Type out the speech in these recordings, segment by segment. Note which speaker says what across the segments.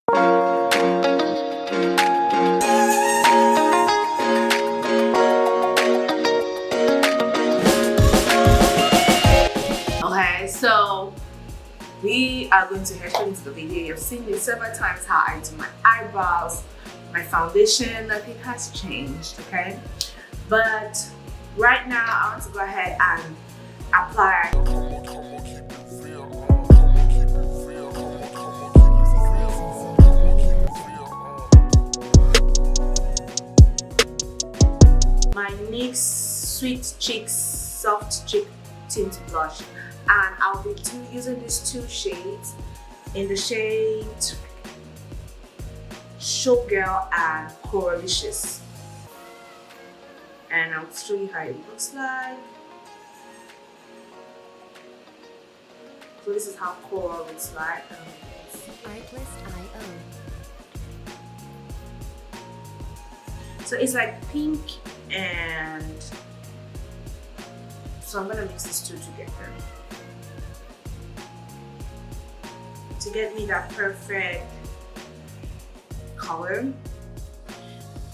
Speaker 1: Okay, so we are going to head straight into the video. You've seen me several times how I do my eyebrows, my foundation, nothing has changed, okay? But right now I want to go ahead and apply my NYX Sweet Cheeks Soft Cheek Tint Blush, and I'll be using these two shades in the shade Showgirl and Coralicious, and I'll show you how it looks like. So this is how coral looks like. So it's like pink, and so I'm gonna mix these two together to get me that perfect color.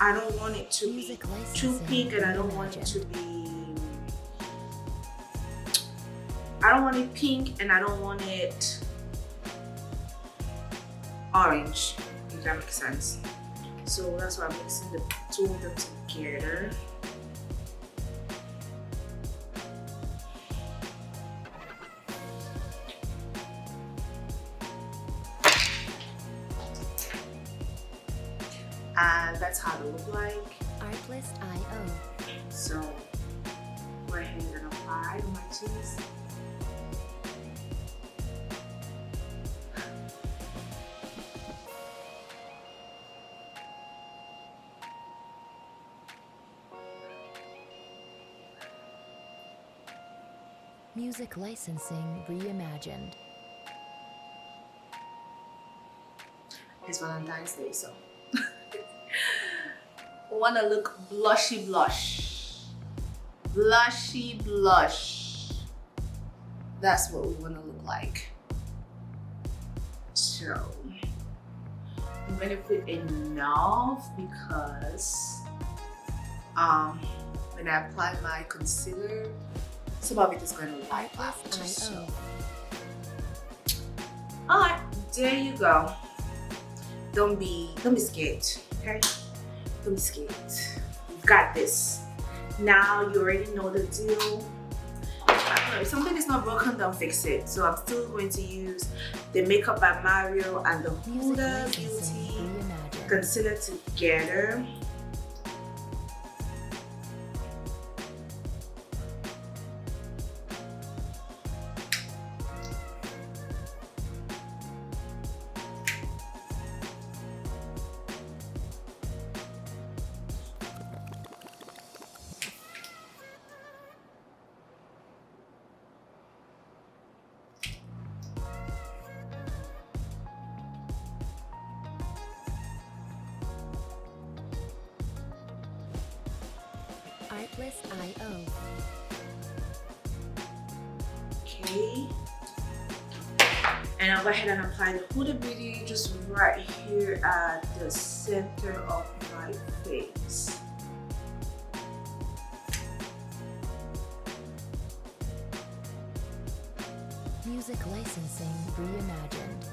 Speaker 1: I don't want it to be too pink, and I don't want it to be, I don't want it pink, and I don't want it orange, if that makes sense. So that's why I'm mixing the two of them together. And that's how it looks like.
Speaker 2: Artlist.io.
Speaker 1: So go ahead and apply on my cheeks.
Speaker 2: Music licensing reimagined.
Speaker 1: It's Valentine's Day, so we want to look blushy blush. Blushy blush. That's what we want to look like. So I'm going to put enough because when I apply my concealer, some of it is going to wipe after. So. Alright, there you go. Don't be scared, okay? Don't be scared. You've got this. Now you already know the deal. If something is not broken, don't fix it. So I'm still going to use the Makeup by Mario and the Huda Beauty concealer together.
Speaker 2: Artlist.io.
Speaker 1: Okay. And I'll go ahead and apply the Huda Beauty just right here at the center of my face.
Speaker 2: Music licensing reimagined.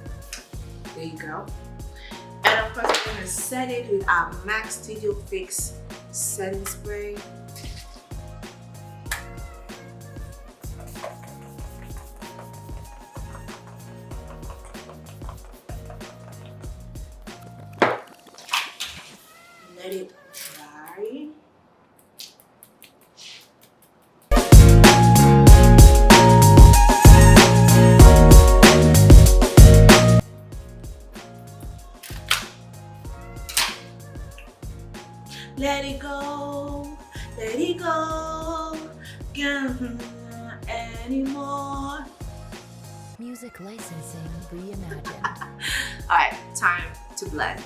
Speaker 1: There you go. And of course, we're going to set it with our MAC Studio Fix setting spray. Let it dry. Let it go, can't anymore.
Speaker 2: Music licensing reimagined.
Speaker 1: Alright, time to blend.